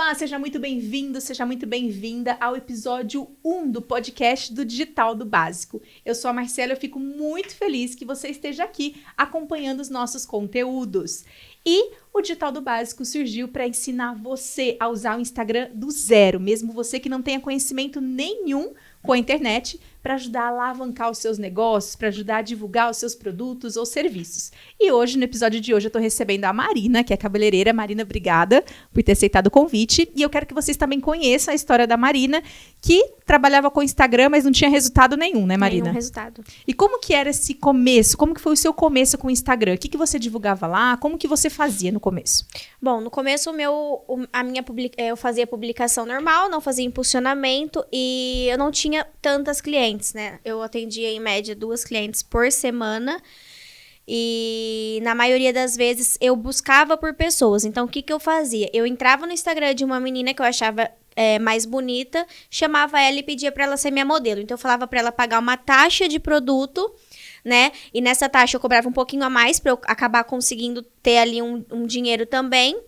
Olá, seja muito bem-vindo, seja muito bem-vinda ao episódio 1 do podcast do Digital do Básico. Eu sou a Marcela e eu fico muito feliz que você esteja aqui acompanhando os nossos conteúdos. E o Digital do Básico surgiu para ensinar você a usar o Instagram do zero, mesmo você que não tenha conhecimento nenhum com a internet, para ajudar a alavancar os seus negócios, para ajudar a divulgar os seus produtos ou serviços. E hoje, no episódio de hoje, eu estou recebendo a Marina, que é cabeleireira. Marina, obrigada por ter aceitado o convite. E eu quero que vocês também conheçam a história da Marina, que trabalhava com o Instagram, mas não tinha resultado nenhum, né, Marina? Nenhum resultado. E como que era esse começo? Como que foi o seu começo com o Instagram? O que você divulgava lá? Como que você fazia no começo? Bom, no começo eu fazia publicação normal, não fazia impulsionamento e eu não tinha tantas clientes, né? Eu atendia em média 2 clientes por semana e na maioria das vezes eu buscava por pessoas. Então, o que eu fazia? Eu entrava no Instagram de uma menina que eu achava mais bonita, chamava ela e pedia para ela ser minha modelo. Então, eu falava para ela pagar uma taxa de produto, né? E nessa taxa eu cobrava um pouquinho a mais para eu acabar conseguindo ter ali um dinheiro também.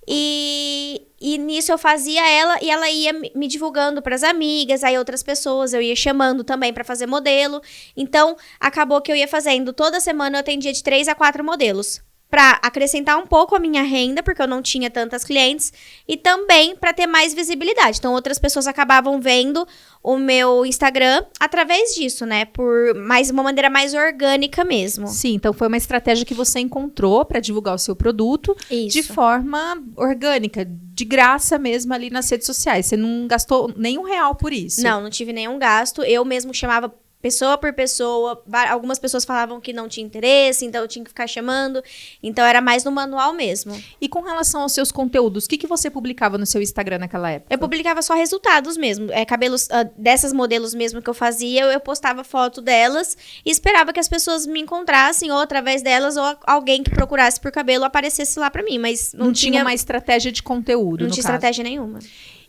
E nisso eu fazia ela e ela ia me divulgando para as amigas, aí outras pessoas eu ia chamando também para fazer modelo. Então, acabou que eu ia fazendo, toda semana eu atendia de 3 a 4 modelos. Para acrescentar um pouco a minha renda, porque eu não tinha tantas clientes, e também para ter mais visibilidade. Então, outras pessoas acabavam vendo o meu Instagram através disso, né? Por uma maneira mais orgânica mesmo. Sim, então foi uma estratégia que você encontrou para divulgar o seu produto de forma orgânica, de graça mesmo ali nas redes sociais. Você não gastou nenhum real por isso? Não tive nenhum gasto. Eu mesmo chamava pessoa por pessoa, algumas pessoas falavam que não tinha interesse, então eu tinha que ficar chamando, então era mais no manual mesmo. E com relação aos seus conteúdos, o que você publicava no seu Instagram naquela época? Eu publicava só resultados mesmo, cabelos dessas modelos mesmo que eu fazia, eu postava foto delas e esperava que as pessoas me encontrassem, ou através delas, ou alguém que procurasse por cabelo aparecesse lá pra mim, mas não tinha uma estratégia de conteúdo, não tinha estratégia nenhuma.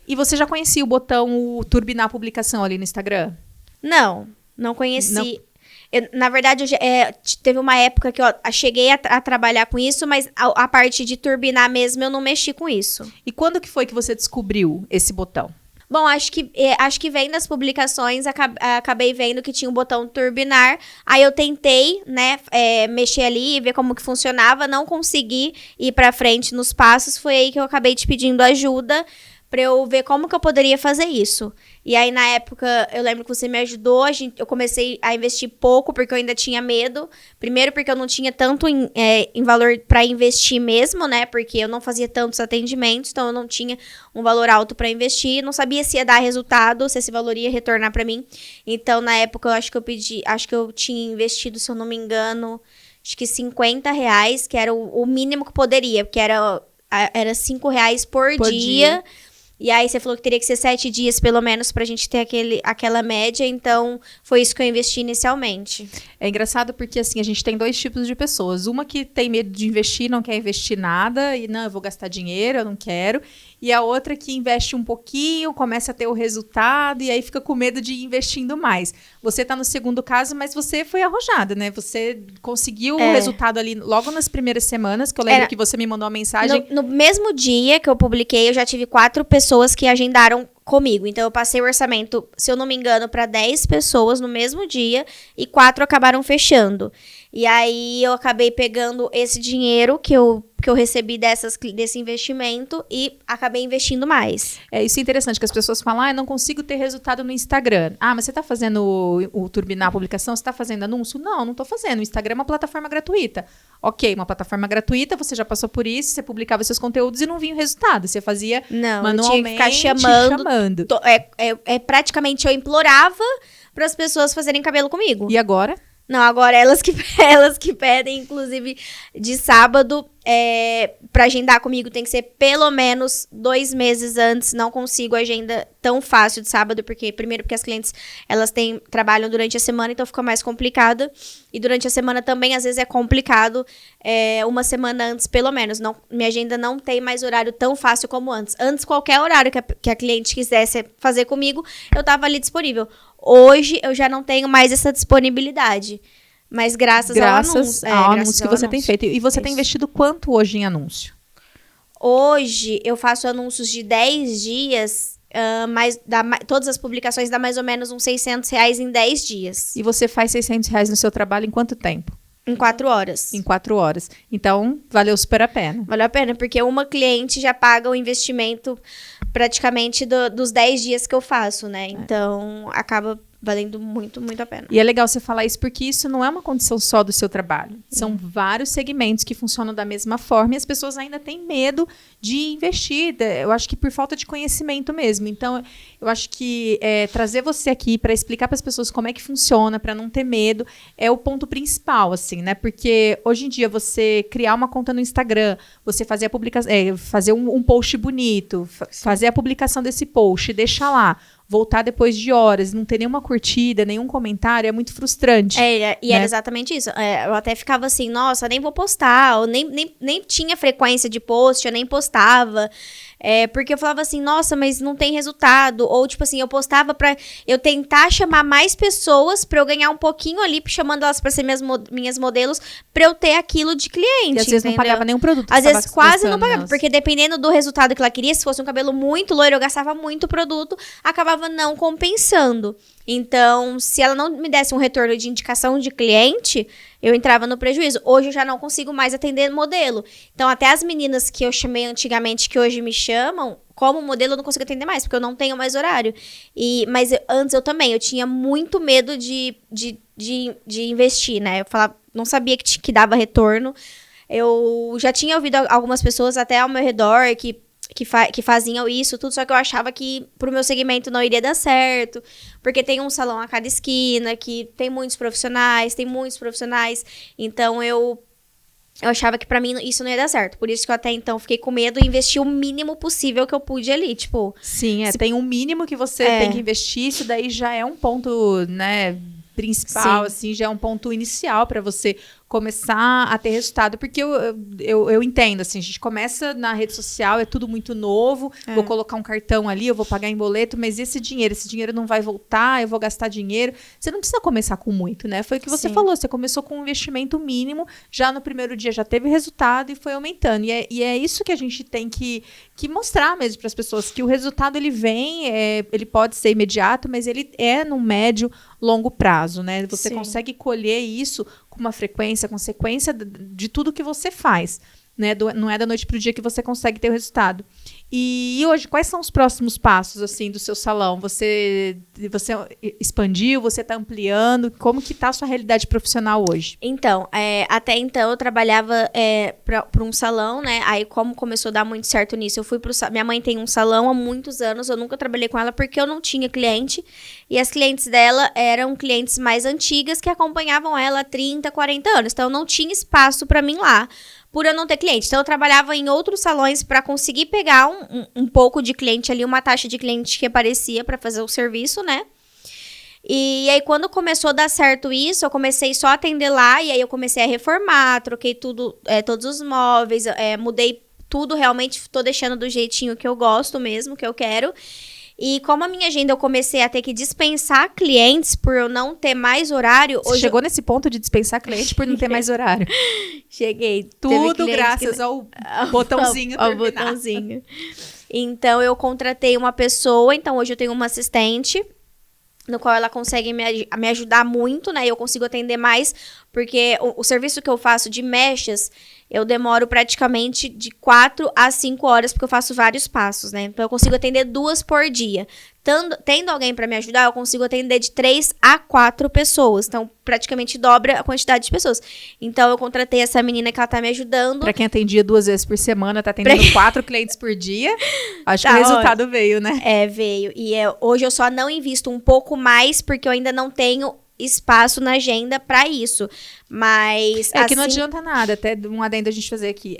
E você já conhecia o botão turbinar a publicação ali no Instagram? Não conheci. Na verdade, teve uma época que eu cheguei a trabalhar com isso, mas a parte de turbinar mesmo, eu não mexi com isso. E quando que foi que você descobriu esse botão? Bom, acho que vem das publicações, acabei vendo que tinha um botão turbinar, aí eu tentei, né, mexer ali e ver como que funcionava, não consegui ir pra frente nos passos, foi aí que eu acabei te pedindo ajuda, pra eu ver como que eu poderia fazer isso. E aí, na época, eu lembro que você me ajudou, eu comecei a investir pouco, porque eu ainda tinha medo. Primeiro, porque eu não tinha tanto em valor pra investir mesmo, né? Porque eu não fazia tantos atendimentos, então eu não tinha um valor alto pra investir. Não sabia se ia dar resultado, se esse valor ia retornar pra mim. Então, na época, acho que eu tinha investido, se eu não me engano, acho que R$50, que era o mínimo que poderia, porque era R$5 por dia. E aí, você falou que teria que ser 7 dias, pelo menos, pra gente ter aquela média. Então, foi isso que eu investi inicialmente. É engraçado porque, assim, a gente tem 2 tipos de pessoas. Uma que tem medo de investir, não quer investir nada. E, não, eu vou gastar dinheiro, eu não quero. E a outra que investe um pouquinho, começa a ter o resultado. E aí, fica com medo de ir investindo mais. Você tá no segundo caso, mas você foi arrojada, né? Você conseguiu o resultado ali logo nas primeiras semanas. Que eu lembro que você me mandou uma mensagem. No mesmo dia que eu publiquei, eu já tive 4 pessoas que agendaram comigo. Então, eu passei o orçamento, se eu não me engano, para 10 pessoas no mesmo dia e 4 acabaram fechando. E aí, eu acabei pegando esse dinheiro que eu recebi desse investimento e acabei investindo mais. Isso é interessante, que as pessoas falam, eu não consigo ter resultado no Instagram. Mas você está fazendo o turbinar a publicação? Você está fazendo anúncio? Não estou fazendo. O Instagram é uma plataforma gratuita. Ok, uma plataforma gratuita, você já passou por isso, você publicava seus conteúdos e não vinha o resultado. Você fazia manualmente, eu tinha que ficar chamando. Praticamente eu implorava para as pessoas fazerem cabelo comigo. E agora? Não, agora elas que pedem, inclusive, de sábado, pra agendar comigo tem que ser pelo menos 2 meses antes. Não consigo agenda tão fácil de sábado, porque as clientes, elas trabalham durante a semana, então fica mais complicado. E durante a semana também, às vezes, é complicado, uma semana antes, pelo menos. Minha agenda não tem mais horário tão fácil como antes. Antes, qualquer horário que a cliente quisesse fazer comigo, eu tava ali disponível. Hoje, eu já não tenho mais essa disponibilidade. Mas graças ao anúncio. Ao anúncio que você tem feito. E você tem investido quanto hoje em anúncio? Hoje, eu faço anúncios de 10 dias, todas as publicações dá mais ou menos uns R$600 em 10 dias. E você faz R$600 no seu trabalho em quanto tempo? Em 4 horas. Em 4 horas. Então, valeu super a pena. Valeu a pena, porque uma cliente já paga o investimento praticamente dos 10 dias que eu faço, né? Então, acaba valendo muito, muito a pena. E é legal você falar isso porque isso não é uma condição só do seu trabalho. São vários segmentos que funcionam da mesma forma e as pessoas ainda têm medo de investir. Eu acho que por falta de conhecimento mesmo. Então, eu acho que trazer você aqui para explicar para as pessoas como é que funciona, para não ter medo, é o ponto principal, assim, né? Porque hoje em dia você criar uma conta no Instagram, você fazer a publicação, fazer um post bonito, fazer a publicação desse post, deixar lá, voltar depois de horas, não ter nenhuma curtida, nenhum comentário, é muito frustrante. Era exatamente isso. Eu até ficava assim, nossa, nem vou postar, ou nem tinha frequência de post, eu nem postava. Porque eu falava assim, nossa, mas não tem resultado. Ou, tipo assim, eu postava pra eu tentar chamar mais pessoas pra eu ganhar um pouquinho ali, chamando elas pra ser minhas modelos, pra eu ter aquilo de cliente. E às vezes não pagava nenhum produto. Às vezes quase não pagava, porque dependendo do resultado que ela queria, se fosse um cabelo muito loiro, eu gastava muito produto, acabava não compensando. Então, se ela não me desse um retorno de indicação de cliente, eu entrava no prejuízo. Hoje eu já não consigo mais atender modelo. Então, até as meninas que eu chamei antigamente, que hoje me chamam, como modelo eu não consigo atender mais, porque eu não tenho mais horário. Mas antes eu também, eu tinha muito medo de investir, né? Eu falava, não sabia que dava retorno. Eu já tinha ouvido algumas pessoas até ao meu redor que faziam isso, tudo, só que eu achava que pro meu segmento não iria dar certo, porque tem um salão a cada esquina, que tem muitos profissionais, então eu achava que pra mim isso não ia dar certo, por isso que eu até então fiquei com medo e investi o mínimo possível que eu pude ali, tipo... Sim, tem um mínimo que você tem que investir, isso daí já é um ponto, né, principal, assim, já é um ponto inicial pra você começar a ter resultado, porque eu entendo, assim, a gente começa na rede social, é tudo muito novo, vou colocar um cartão ali, eu vou pagar em boleto, mas esse dinheiro não vai voltar, eu vou gastar dinheiro. Você não precisa começar com muito, né? Foi o que você falou, você começou com um investimento mínimo, já no primeiro dia já teve resultado e foi aumentando. E é isso que a gente tem que mostrar mesmo para as pessoas, que o resultado ele vem, ele pode ser imediato, mas ele é no médio, longo prazo, né? Você consegue colher isso com uma consequência de tudo que você faz, né? Não é da noite para o dia que você consegue ter o resultado. E hoje, quais são os próximos passos, assim, do seu salão? Você expandiu, você está ampliando? Como que está a sua realidade profissional hoje? Então, até então eu trabalhava para um salão, né? Aí, como começou a dar muito certo nisso, eu fui minha mãe tem um salão há muitos anos, eu nunca trabalhei com ela porque eu não tinha cliente. E as clientes dela eram clientes mais antigas que acompanhavam ela há 30, 40 anos. Então, não tinha espaço para mim lá, por eu não ter cliente. Então, eu trabalhava em outros salões para conseguir pegar um pouco de cliente ali, uma taxa de cliente que aparecia para fazer o serviço, né? E aí, quando começou a dar certo isso, eu comecei só a atender lá, e aí eu comecei a reformar, troquei tudo, todos os móveis, mudei tudo, realmente tô deixando do jeitinho que eu gosto mesmo, que eu quero. E como a minha agenda eu comecei a ter que dispensar clientes por eu não ter mais horário... Você chegou nesse ponto de dispensar cliente por não ter mais horário? Cheguei. Tudo graças ao botãozinho ao botãozinho. Então, eu contratei uma pessoa. Então, hoje eu tenho uma assistente, no qual ela consegue me ajudar muito, né? E eu consigo atender mais, porque o serviço que eu faço de mechas, eu demoro praticamente de 4 a 5 horas, porque eu faço vários passos, né? Então, eu consigo atender 2 por dia. Tendo alguém para me ajudar, eu consigo atender de 3 a 4 pessoas. Então, praticamente dobra a quantidade de pessoas. Então, eu contratei essa menina que ela tá me ajudando. Pra quem atendia 2 vezes por semana, tá atendendo 4 clientes por dia. Acho que o resultado veio, né? Veio. E hoje eu só não invisto um pouco mais, porque eu ainda não tenho espaço na agenda para isso. Mas que não adianta nada, até um adendo a gente fazer aqui,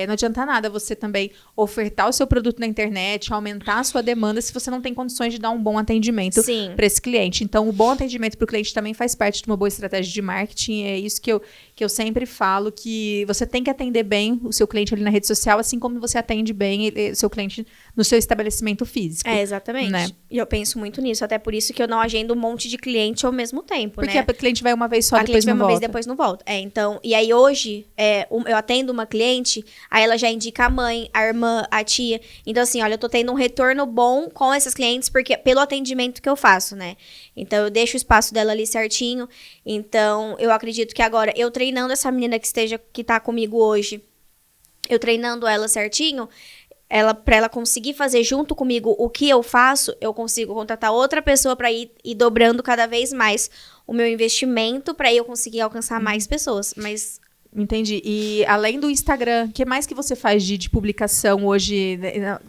não adianta nada você também ofertar o seu produto na internet, aumentar a sua demanda, se você não tem condições de dar um bom atendimento para esse cliente. Então, o bom atendimento para o cliente também faz parte de uma boa estratégia de marketing. É isso que eu sempre falo, que você tem que atender bem o seu cliente ali na rede social, assim como você atende bem o seu cliente no seu estabelecimento físico. Exatamente. Né? E eu penso muito nisso, até por isso que eu não agendo um monte de cliente ao mesmo tempo. tempo, Porque né? a cliente vai uma vez só, A depois cliente vai não uma vez, volta. depois não volta. Então, e aí hoje, eu atendo uma cliente, aí ela já indica a mãe, a irmã, a tia. Então, assim, olha, eu tô tendo um retorno bom com essas clientes, porque pelo atendimento que eu faço, né? Então, eu deixo o espaço dela ali certinho. Então, eu acredito que agora, eu treinando essa menina que tá comigo hoje, eu treinando ela certinho, pra ela conseguir fazer junto comigo o que eu faço, eu consigo contratar outra pessoa pra ir dobrando cada vez mais o meu investimento pra eu conseguir alcançar mais pessoas. Mas Entendi. E além do Instagram, o que mais que você faz de publicação hoje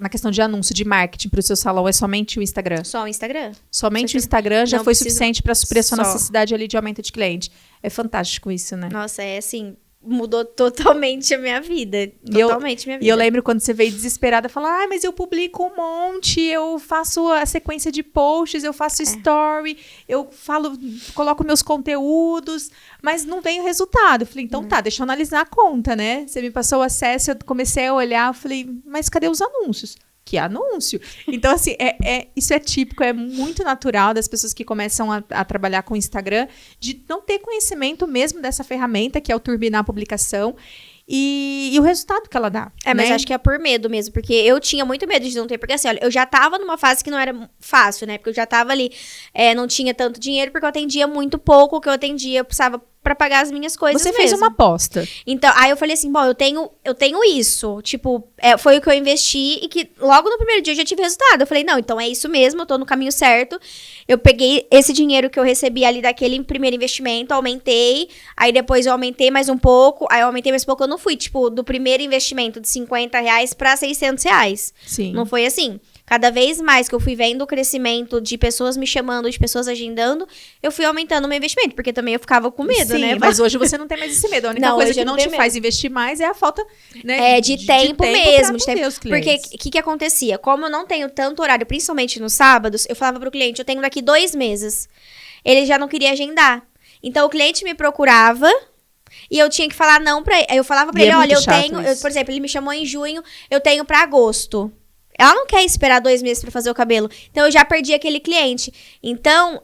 na questão de anúncio, de marketing para o seu salão? É somente o Instagram? só o Instagram. Somente o Instagram já Não foi preciso- suficiente para suprir a sua Só. necessidade ali de aumento de cliente. É fantástico isso, né? Nossa, é assim, mudou totalmente a minha vida. Totalmente a minha E vida. eu lembro quando você veio desesperada falar, mas eu publico um monte, eu faço a sequência de posts, eu faço story, eu coloco meus conteúdos, mas não vem o resultado. Eu falei, então tá, deixa eu analisar a conta, né? Você me passou o acesso, eu comecei a olhar, eu falei, mas cadê os anúncios? Que anúncio? Então, assim, isso é típico, é muito natural das pessoas que começam a trabalhar com o Instagram, de não ter conhecimento mesmo dessa ferramenta, que é o turbinar a publicação, e o resultado que ela dá. Mas né? acho que é por medo mesmo, porque eu tinha muito medo de não ter, porque assim, olha, eu já tava numa fase que não era fácil, né? Porque eu já tava ali, não tinha tanto dinheiro, porque eu atendia muito pouco, o que eu atendia, eu precisava pra pagar as minhas coisas Você fez mesmo. uma aposta. Então, aí eu falei assim, bom, eu tenho isso, tipo, foi o que eu investi e que logo no primeiro dia eu já tive resultado. Eu falei, não, então é isso mesmo, eu tô no caminho certo. Eu peguei esse dinheiro que eu recebi ali daquele primeiro investimento, aumentei, aí depois eu aumentei mais um pouco, aí eu aumentei mais um pouco, eu não fui, tipo, do primeiro investimento de R$50 pra R$600. Sim. Não foi assim. Cada vez mais que eu fui vendo o crescimento de pessoas me chamando, de pessoas agendando, eu fui aumentando o meu investimento, porque também eu ficava com medo, Sim, né? mas hoje você não tem mais esse medo. A única Não, coisa hoje que eu não não te tenho faz investir mais é a falta, né, de tempo mesmo. pra De tempo. atender os Porque clientes. o que acontecia? Como eu não tenho tanto horário, principalmente nos sábados, eu falava pro cliente, eu tenho daqui 2 meses. Ele já não queria agendar. Então, o cliente me procurava e eu tinha que falar não pra ele. Eu falava pra E ele, é olha, muito eu chato tenho... isso. por exemplo, ele me chamou em junho, eu tenho pra agosto. Ela não quer esperar 2 meses pra fazer o cabelo. Então, eu já perdi aquele cliente. Então,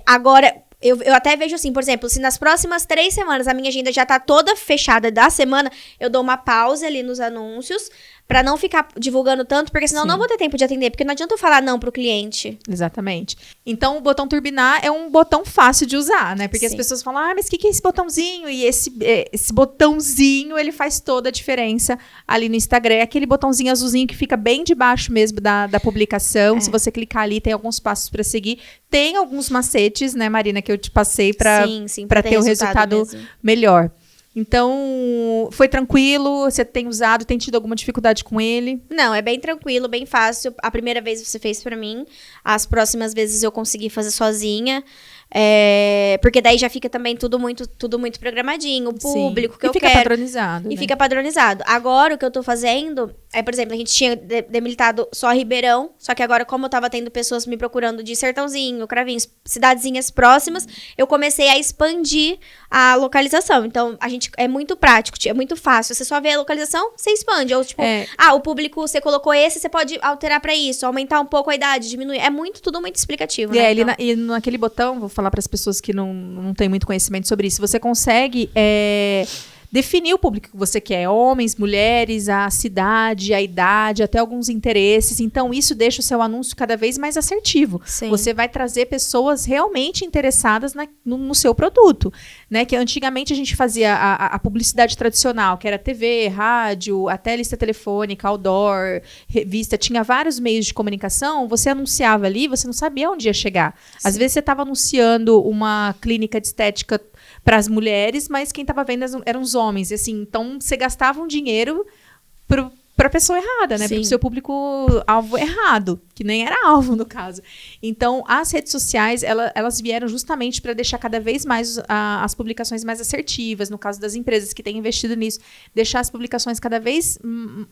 agora... Eu até vejo assim, por exemplo, se nas próximas 3 semanas a minha agenda já tá toda fechada da semana, eu dou uma pausa ali nos anúncios pra não ficar divulgando tanto, porque senão eu não vou ter tempo de atender, porque não adianta eu falar não pro cliente. Exatamente. Então, o botão turbinar é um botão fácil de usar, né? Porque as Sim. pessoas falam, mas o que é esse botãozinho? E esse botãozinho, ele faz toda a diferença ali no Instagram. É aquele botãozinho azulzinho que fica bem debaixo mesmo da publicação. Se você clicar ali, tem alguns passos para seguir. Tem alguns macetes, né, Marina, que eu te passei para Sim, ter um resultado mesmo. melhor. Então, foi tranquilo? Você tem usado, tem tido alguma dificuldade com ele? Não, é bem tranquilo, bem fácil. A primeira vez você fez pra mim, as próximas vezes eu consegui fazer sozinha. Porque daí já fica também tudo muito programadinho, o público que eu quero. E fica padronizado. E né? fica padronizado. Agora, o que eu tô fazendo por exemplo, a gente tinha demilitado só Ribeirão, só que agora, como eu tava tendo pessoas me procurando de Sertãozinho, Cravinhos, cidadezinhas próximas, eu comecei a expandir a localização. Então, é muito prático, é muito fácil. Você só vê a localização, você expande. Ou, tipo, o público, você colocou esse, você pode alterar pra isso, aumentar um pouco a idade, diminuir. É tudo muito explicativo, né? Então... E naquele botão, vou falar para as pessoas que não têm muito conhecimento sobre isso, você consegue definir o público que você quer, homens, mulheres, a cidade, a idade, até alguns interesses. Então, isso deixa o seu anúncio cada vez mais assertivo. Sim. Você vai trazer pessoas realmente interessadas no seu produto, né? Que antigamente a gente fazia a publicidade tradicional, que era TV, rádio, até lista telefônica, outdoor, revista, tinha vários meios de comunicação, você anunciava ali, você não sabia onde ia chegar. Sim. Às vezes você estava anunciando uma clínica de estética para as mulheres, mas quem estava vendo eram os homens. E assim, então, você gastava um dinheiro para a pessoa errada, né? Para o seu público-alvo errado, que nem era alvo, no caso. Então, as redes sociais, elas vieram justamente para deixar cada vez mais as publicações mais assertivas, no caso das empresas que têm investido nisso, deixar as publicações cada vez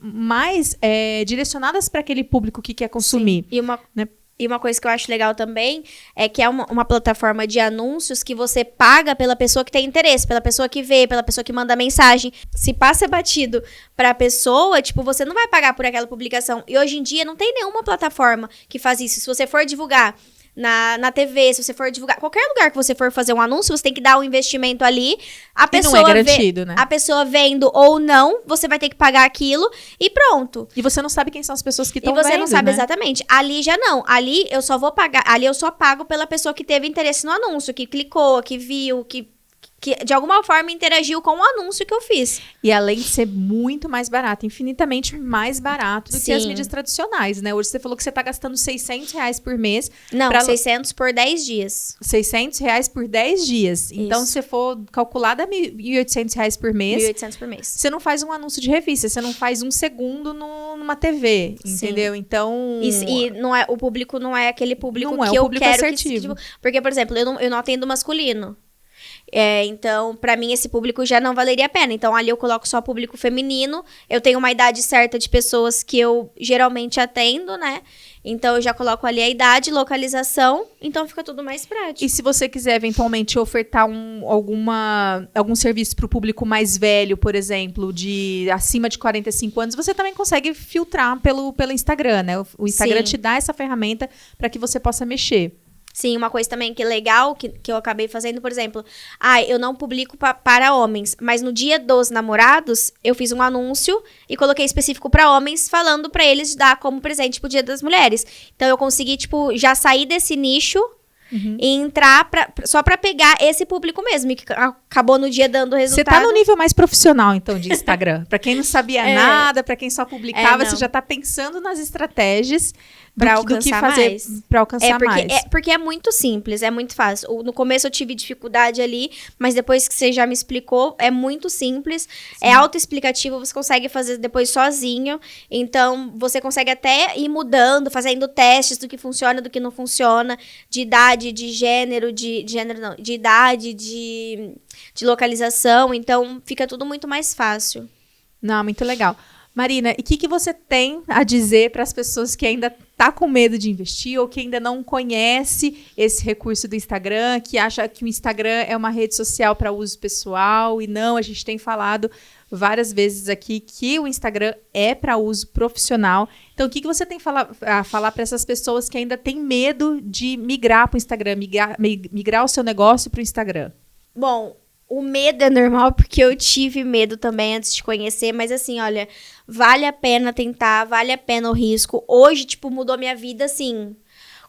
mais direcionadas para aquele público que quer consumir. Sim. E uma coisa que eu acho legal também é que é uma plataforma de anúncios que você paga pela pessoa que tem interesse, pela pessoa que vê, pela pessoa que manda mensagem. Se passa batido pra pessoa, tipo, você não vai pagar por aquela publicação. E hoje em dia não tem nenhuma plataforma que faz isso. Se você for divulgar na TV, se você for divulgar, qualquer lugar que você for fazer um anúncio, você tem que dar um investimento ali. A pessoa não é garantido, né? A pessoa vendo ou não, você vai ter que pagar aquilo e pronto. E você não sabe quem são as pessoas que estão vendo, E você não sabe né? exatamente. Ali já não. Ali eu só vou pagar. Ali eu só pago pela pessoa que teve interesse no anúncio, que clicou, que viu, que de alguma forma interagiu com o anúncio que eu fiz. E além de ser muito mais barato, infinitamente mais barato do que as mídias tradicionais, né? Hoje você falou que você tá gastando R$600 por mês. Não, 600 por 10 dias. R$600 por 10 dias. Isso. Então, se você for calcular, dá R$1.800 por mês. R$1.800 por mês. Você não faz um anúncio de revista, você não faz um segundo numa TV, entendeu? Sim. Então... E não é, o público não é aquele público não que é o eu público quero assertivo. Porque, por exemplo, eu não atendo masculino. Então, pra mim, esse público já não valeria a pena. Então, ali eu coloco só público feminino. Eu tenho uma idade certa de pessoas que eu geralmente atendo, né? Então, eu já coloco ali a idade, localização. Então, fica tudo mais prático. E se você quiser, eventualmente, ofertar algum serviço para o público mais velho, por exemplo, de acima de 45 anos, você também consegue filtrar pelo Instagram, né? O Instagram te dá essa ferramenta para que você possa mexer. Sim, uma coisa também que é legal, que eu acabei fazendo, por exemplo, eu não publico para homens, mas no dia dos namorados, eu fiz um anúncio e coloquei específico para homens, falando para eles dar como presente pro Dia das Mulheres. Então, eu consegui, já sair desse nicho e entrar só pra pegar esse público mesmo, e que acabou no dia dando resultado. Você tá no nível mais profissional, então, de Instagram. Pra quem não sabia nada, pra quem só publicava, você já tá pensando nas estratégias do que fazer mais. Pra alcançar mais. Porque é muito simples, é muito fácil. No começo eu tive dificuldade ali, mas depois que você já me explicou, é muito simples. Sim. É autoexplicativo, você consegue fazer depois sozinho. Então, você consegue até ir mudando, fazendo testes do que funciona, do que não funciona, de idade, de gênero, de idade, de localização. Então, fica tudo muito mais fácil. Não, muito legal. Marina, e o que você tem a dizer para as pessoas que ainda tá com medo de investir ou que ainda não conhece esse recurso do Instagram, que acha que o Instagram é uma rede social para uso pessoal? E não, a gente tem falado várias vezes aqui que o Instagram é para uso profissional. Então, o que você tem a falar para essas pessoas que ainda têm medo de migrar para o Instagram, migrar o seu negócio para o Instagram? Bom, o medo é normal, porque eu tive medo também antes de conhecer, mas assim, olha, vale a pena tentar, vale a pena o risco. Hoje, mudou a minha vida, assim,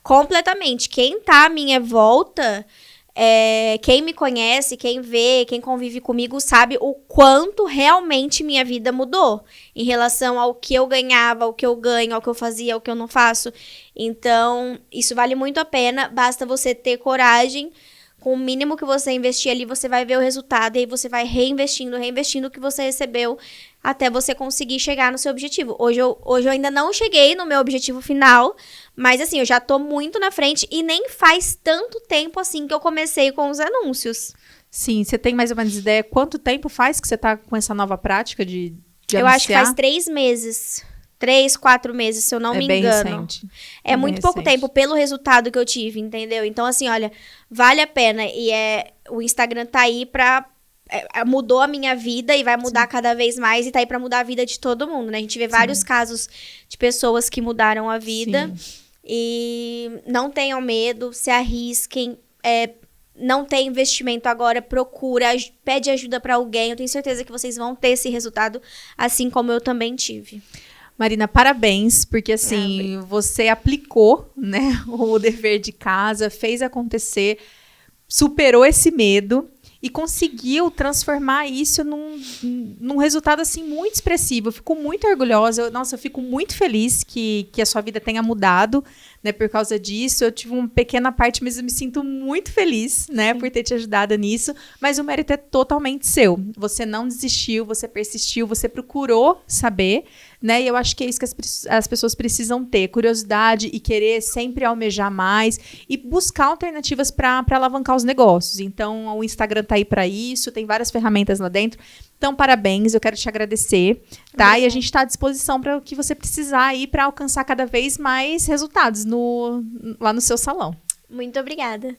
completamente. Quem tá à minha volta, quem me conhece, quem vê, quem convive comigo, sabe o quanto realmente minha vida mudou em relação ao que eu ganhava, ao que eu ganho, ao que eu fazia, ao que eu não faço. Então, isso vale muito a pena, basta você ter coragem. Com o mínimo que você investir ali, você vai ver o resultado. E aí você vai reinvestindo o que você recebeu até você conseguir chegar no seu objetivo. Hoje eu ainda não cheguei no meu objetivo final, mas assim, eu já tô muito na frente e nem faz tanto tempo assim que eu comecei com os anúncios. Sim, você tem mais ou menos ideia quanto tempo faz que você tá com essa nova prática de anunciar? Eu acho que faz 3 meses. 3, 4 meses, se eu não me engano. Recente. É muito pouco tempo pelo resultado que eu tive, entendeu? Então, assim, olha, vale a pena. E o Instagram tá aí mudou a minha vida e vai mudar cada vez mais. E tá aí pra mudar a vida de todo mundo, né? A gente vê vários casos de pessoas que mudaram a vida. Sim. E não tenham medo, se arrisquem. Não tem investimento agora, pede ajuda pra alguém. Eu tenho certeza que vocês vão ter esse resultado, assim como eu também tive. Marina, parabéns, porque assim, você aplicou, né, o dever de casa, fez acontecer, superou esse medo e conseguiu transformar isso num resultado assim muito expressivo. Eu fico muito orgulhosa, eu fico muito feliz que a sua vida tenha mudado, né, por causa disso. Eu tive uma pequena parte, mas eu me sinto muito feliz, né, por ter te ajudado nisso, mas o mérito é totalmente seu. Você não desistiu, você persistiu, você procurou saber, né, e eu acho que é isso que as pessoas precisam ter, curiosidade e querer sempre almejar mais e buscar alternativas para alavancar os negócios. Então, o Instagram tá aí para isso, tem várias ferramentas lá dentro. Então, parabéns, eu quero te agradecer, tá? E a gente está à disposição para o que você precisar aí para alcançar cada vez mais resultados lá no seu salão. Muito obrigada.